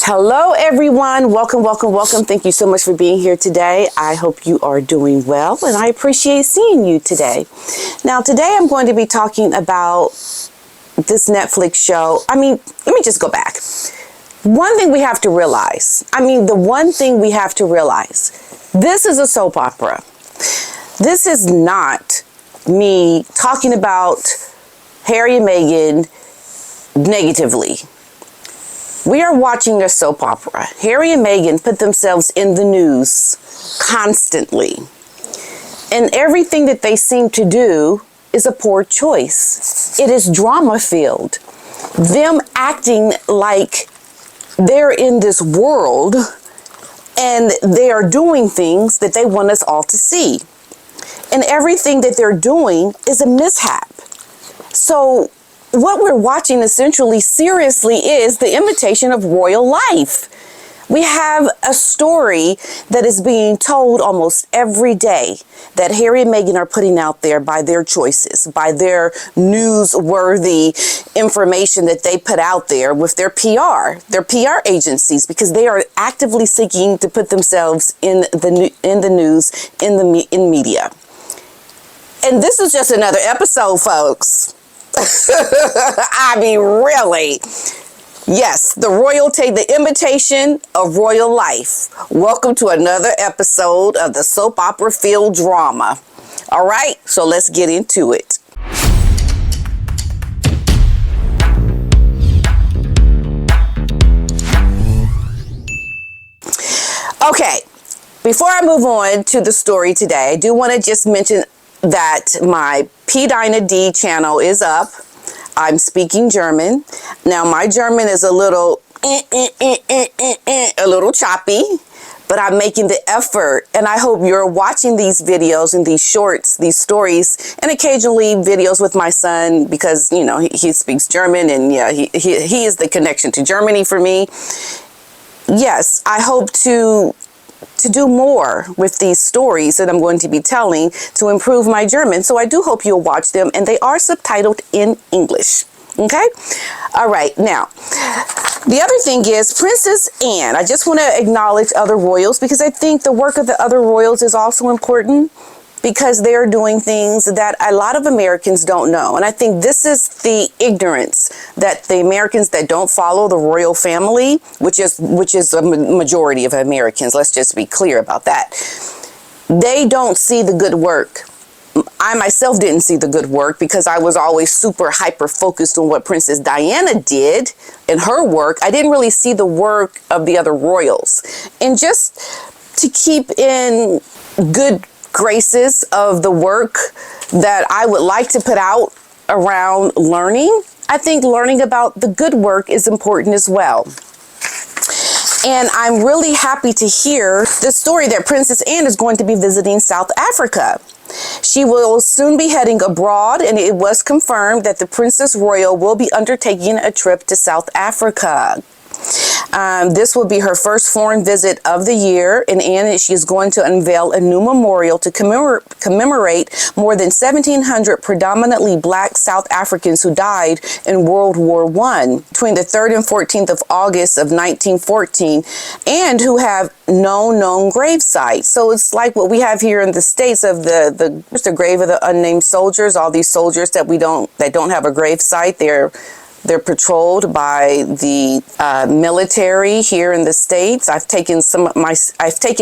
Hello, everyone. Welcome, welcome, welcome. Thank you so much for being here today. I hope you are doing well, and I appreciate seeing you today. Now, today I'm going to be talking about this Netflix show. Let me just go back. One thing we have to realize, this is a soap opera. This is not me talking about Harry and Meghan negatively. We are watching a soap opera. Harry and Meghan put themselves in the news constantly. And everything that they seem to do is a poor choice. It is drama-filled. Them acting like they're in this world and they are doing things that they want us all to see. And everything that they're doing is a mishap. So what we're watching essentially seriously is the imitation of royal life. We have a story that is being told almost every day that Harry and Meghan are putting out there by their choices, by their newsworthy information that they put out there with their PR agencies, because they are actively seeking to put themselves in the news, in media. And this is just another episode, folks. Really. Yes, the royalty, the imitation of royal life. Welcome to another episode of the soap opera field drama. All right, so let's get into it. Okay, before I move on to the story today, I do want to just mention that my PDINA'S channel is up. I'm speaking German. Now, my German is a little choppy, but I'm making the effort. And I hope you're watching these videos and these shorts, these stories, and occasionally videos with my son, because, you know, he speaks German, and yeah, he is the connection to Germany for me. Yes, I hope to do more with these stories that I'm going to be telling to improve my German. So I do hope you'll watch them, and they are subtitled in English. Okay? All right. Now, the other thing is Princess Anne. I just want to acknowledge other royals, because I think the work of the other royals is also important, because they're doing things that a lot of Americans don't know. And I think this is the ignorance that the Americans that don't follow the royal family, which is a majority of Americans, let's just be clear about that. They don't see the good work. I myself didn't see the good work, because I was always super hyper focused on what Princess Diana did in her work. I didn't really see the work of the other royals. And just to keep in good graces of the work that I would like to put out around learning, I think learning about the good work is important as well. And I'm really happy to hear the story that Princess Anne is going to be visiting South Africa. She will soon be heading abroad, and it was confirmed that the Princess Royal will be undertaking a trip to South Africa. This will be her first foreign visit of the year, and Anne, she is going to unveil a new memorial to commemorate more than 1,700 predominantly black South Africans who died in World War I between the 3rd and 14th of August of 1914, and who have no known grave sites. So it's like what we have here in the States of the grave of the unnamed soldiers. All these soldiers that don't have a grave site. They're patrolled by the military here in the States. I've taken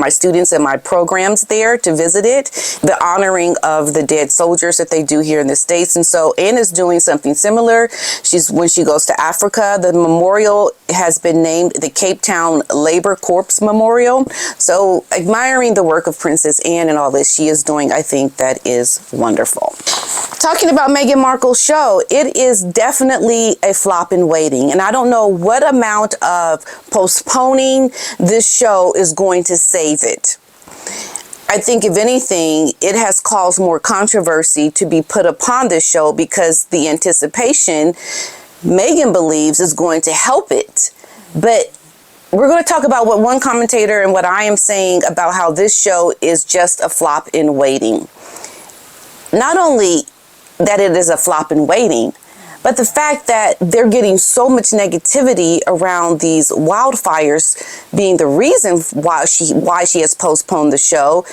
my students in my programs there to visit it, the honoring of the dead soldiers that they do here in the States. And so Anne is doing something similar. When she goes to Africa, the memorial has been named the Cape Town Labor Corps Memorial. So admiring the work of Princess Anne and all that she is doing, I think that is wonderful. Talking about Meghan Markle's show, it is definitely a flop in waiting. And I don't know what amount of postponing this show is going to save it. I think, if anything, it has caused more controversy to be put upon this show, because the anticipation, Meghan believes, is going to help it. But we're going to talk about what one commentator and what I am saying about how this show is just a flop in waiting. Not only that it is a flop in waiting, But the fact that they're getting so much negativity around these wildfires being the reason why she has postponed the show,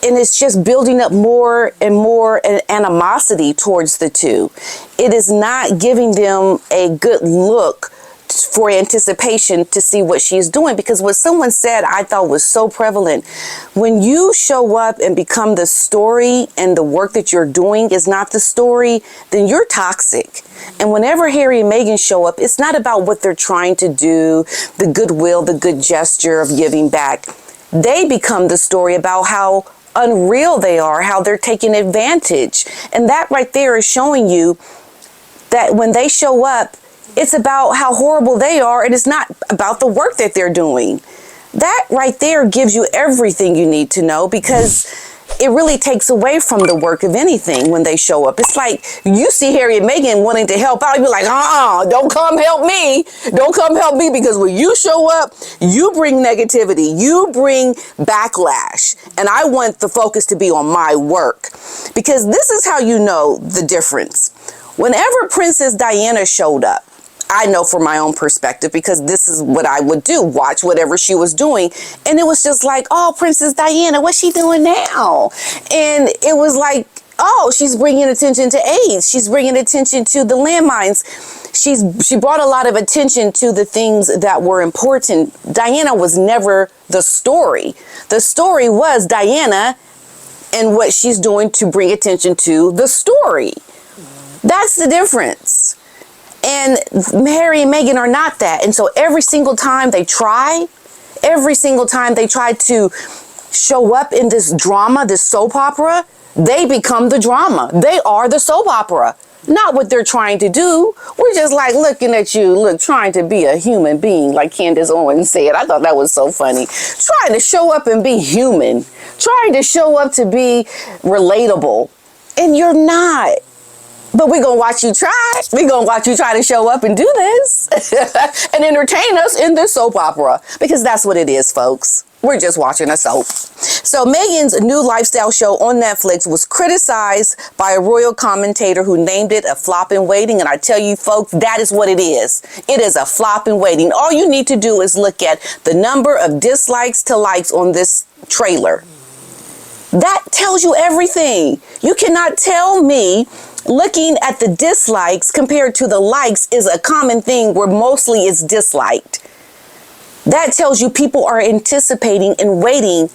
and it's just building up more and more animosity towards the two. It is not giving them a good look for anticipation to see what she's doing, because what someone said I thought was so prevalent. When you show up and become the story and the work that you're doing is not the story, then you're toxic. And whenever Harry and Meghan show up, it's not about what they're trying to do, the goodwill, the good gesture of giving back. They become the story about how unreal they are, how they're taking advantage. And that right there is showing you that when they show up, it's about how horrible they are, and it's not about the work that they're doing. That right there gives you everything you need to know, because it really takes away from the work of anything when they show up. It's like you see Harry and Meghan wanting to help out. You're like, don't come help me. Don't come help me, because when you show up, you bring negativity. You bring backlash. And I want the focus to be on my work, because this is how you know the difference. Whenever Princess Diana showed up, I know from my own perspective, because this is what I would do, watch whatever she was doing. And it was just like, oh, Princess Diana, what's she doing now? And it was like, oh, she's bringing attention to AIDS. She's bringing attention to the landmines. She brought a lot of attention to the things that were important. Diana was never the story. The story was Diana and what she's doing to bring attention to the story. That's the difference. And Harry and Meghan are not that. And so every single time they try to show up in this drama, this soap opera, they become the drama. They are the soap opera. Not what they're trying to do. We're just like looking at you, trying to be a human being, like Candace Owens said. I thought that was so funny. Trying to show up and be human. Trying to show up to be relatable. And you're not. But we're going to watch you try. We're going to watch you try to show up and do this and entertain us in this soap opera, because that's what it is, folks. We're just watching a soap. So Meghan's new lifestyle show on Netflix was criticized by a royal commentator who named it a flop in waiting. And I tell you, folks, that is what it is. It is a flop in waiting. All you need to do is look at the number of dislikes to likes on this trailer. That tells you everything. You cannot tell me looking at the dislikes compared to the likes is a common thing where mostly it's disliked. That tells you people are anticipating and waiting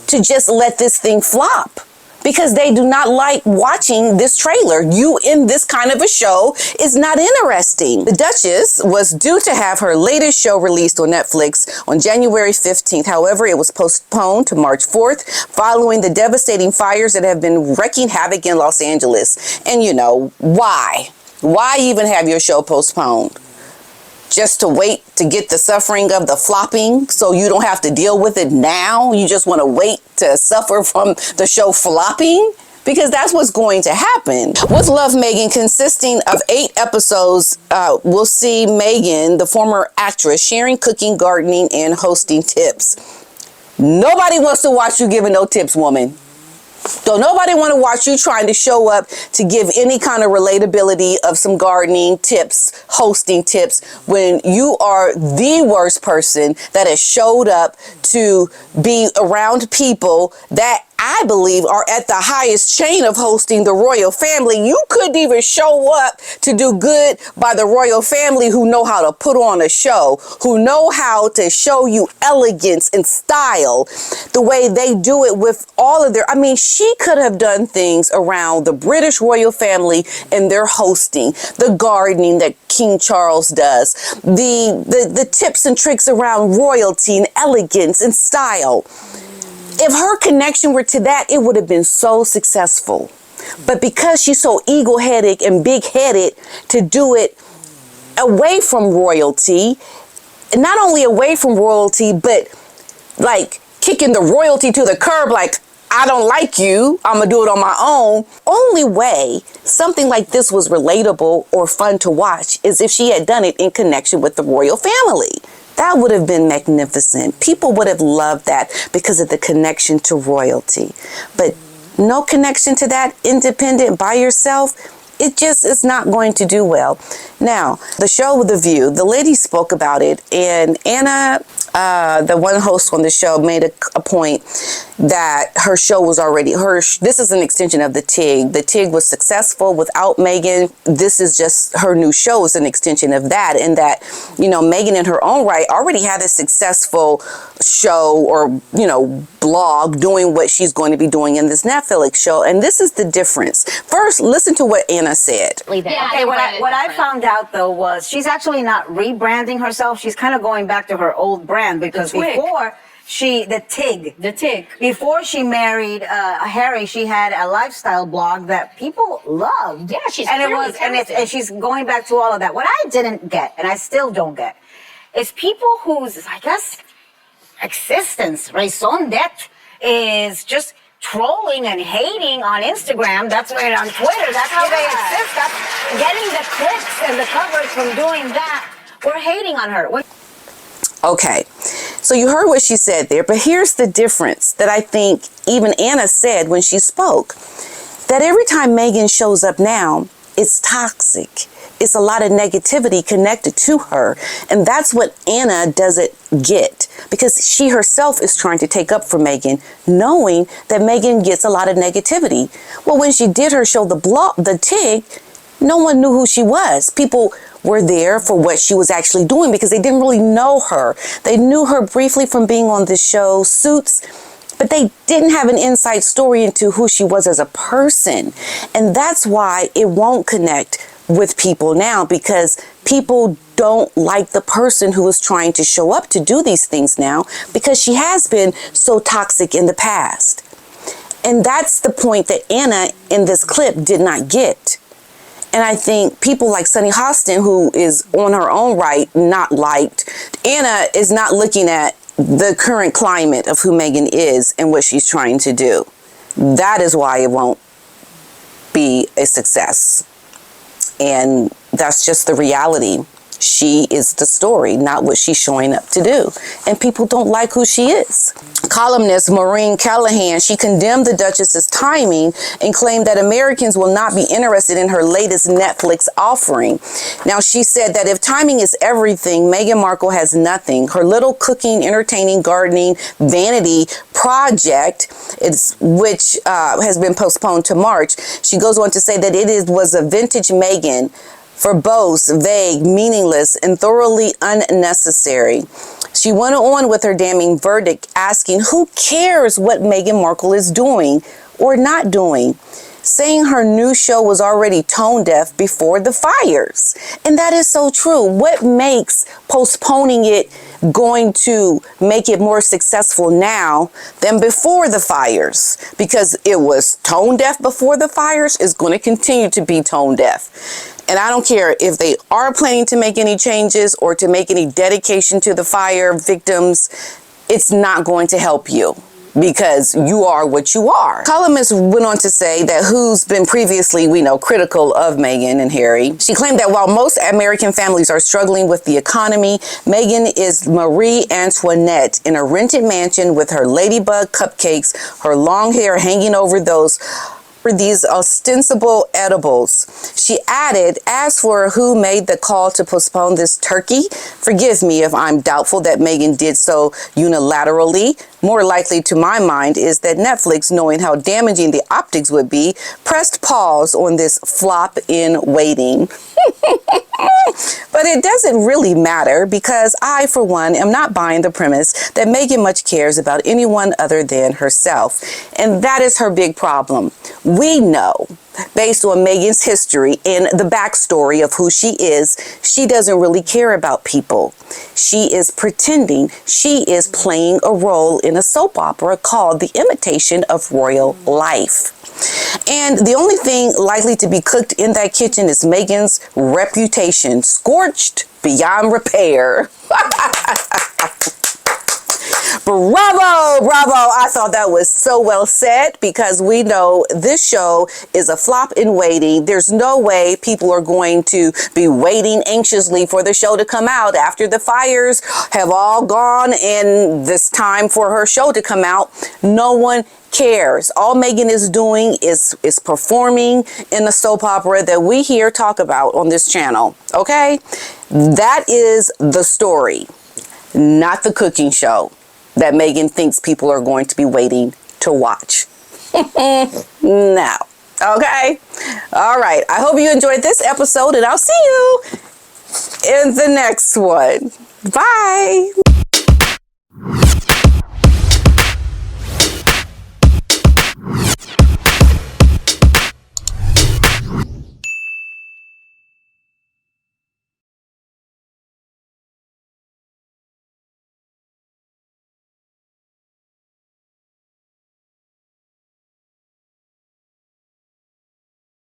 to just let this thing flop, because they do not like watching this trailer. You in this kind of a show is not interesting. The Duchess was due to have her latest show released on Netflix on January 15th. However, it was postponed to March 4th following the devastating fires that have been wreaking havoc in Los Angeles. And you know, why? Why even have your show postponed? Just to wait to get the suffering of the flopping so you don't have to deal with it now? You just want to wait to suffer from the show flopping? Because that's what's going to happen. With Love Meghan, consisting of 8 episodes, we'll see Meghan, the former actress, sharing cooking, gardening, and hosting tips. Nobody wants to watch you giving no tips, woman. Don't nobody want to watch you trying to show up to give any kind of relatability of some gardening tips, hosting tips, when you are the worst person that has showed up to be around people that I believe are at the highest chain of hosting the royal family. You couldn't even show up to do good by the royal family, who know how to put on a show, who know how to show you elegance and style the way they do it with all of their, I mean, she could have done things around the British royal family and their hosting, the gardening that King Charles does, the tips and tricks around royalty and elegance and style. If her connection were to that, it would have been so successful. But because she's so ego-headed and big-headed to do it away from royalty, and not only away from royalty, but like kicking the royalty to the curb, like, I don't like you, I'm gonna do it on my own. Only way something like this was relatable or fun to watch is if she had done it in connection with the royal family. That would have been magnificent. People would have loved that because of the connection to royalty. But no connection to that, independent by yourself, it just is not going to do well. Now, the show The View, the lady spoke about it, and Anna, the one host on the show, made a point that her show was already, this is an extension of the TIG. The TIG was successful without Meghan. This is just her new show is an extension of that, and that, you know, Meghan in her own right already had a successful show or, you know, blog doing what she's going to be doing in this Netflix show. And this is the difference. First, listen to what Anna said. Yeah, okay, what I found out though was she's actually not rebranding herself. She's kind of going back to her old brand, because before the TIG. Before she married Harry, she had a lifestyle blog that people loved. Yeah, she's and she's going back to all of that. What I didn't get, and I still don't get, is people whose, I guess, existence, raison d'etre, is just trolling and hating on Instagram. That's right, on Twitter. That's how they exist. That's getting the clicks and the coverage from doing that. We're hating on her. Okay, so you heard what she said there, but here's the difference that I think even Anna said when she spoke, that every time Meghan shows up now, it's toxic. It's a lot of negativity connected to her, and that's what Anna doesn't get, because she herself is trying to take up for Meghan, knowing that Meghan gets a lot of negativity. Well, when she did her show, the TIG, no one knew who she was. People were there for what she was actually doing because they didn't really know her. They knew her briefly from being on the show Suits, but they didn't have an inside story into who she was as a person. And that's why it won't connect with people now, because people don't like the person who is trying to show up to do these things now, because she has been so toxic in the past. And that's the point that Anna in this clip did not get. And I think people like Sunny Hostin, who is on her own right, not liked, Anna is not looking at the current climate of who Meghan is and what she's trying to do. That is why it won't be a success. And that's just the reality. She is the story, not what she's showing up to do. And people don't like who she is. Columnist Maureen Callahan, she condemned the Duchess's timing and claimed that Americans will not be interested in her latest Netflix offering. Now, she said that if timing is everything, Meghan Markle has nothing. Her little cooking, entertaining, gardening, vanity project, which has been postponed to March, she goes on to say that was a vintage Meghan, verbose, vague, meaningless, and thoroughly unnecessary. She went on with her damning verdict, asking who cares what Meghan Markle is doing or not doing, saying her new show was already tone deaf before the fires. And that is so true. What makes postponing it going to make it more successful now than before the fires? Because it was tone deaf before the fires, it's going to continue to be tone deaf. And I don't care if they are planning to make any changes or to make any dedication to the fire victims, it's not going to help you, because you are what you are. Columnist went on to say that who's been previously, we know, critical of Meghan and Harry. She claimed that while most American families are struggling with the economy, Meghan is Marie Antoinette in a rented mansion with her ladybug cupcakes, her long hair hanging over these ostensible edibles. She added, as for who made the call to postpone this turkey, forgive me if I'm doubtful that Meghan did so unilaterally. More likely to my mind is that Netflix, knowing how damaging the optics would be, pressed pause on this flop in waiting. But it doesn't really matter, because I, for one, am not buying the premise that Meghan much cares about anyone other than herself. And that is her big problem. We know, based on Meghan's history and the backstory of who she is, she doesn't really care about people. She is pretending. She is playing a role in a soap opera called The Imitation of Royal Life. And the only thing likely to be cooked in that kitchen is Meghan's reputation, scorched beyond repair. Bravo, bravo. I thought that was so well said, because we know this show is a flop in waiting. There's no way people are going to be waiting anxiously for the show to come out after the fires have all gone and this time for her show to come out. No one cares. All Meghan is doing is performing in the soap opera that we here talk about on this channel. Okay? That is the story, not the cooking show that Meghan thinks people are going to be waiting to watch. No. Okay? All right. I hope you enjoyed this episode, and I'll see you in the next one. Bye.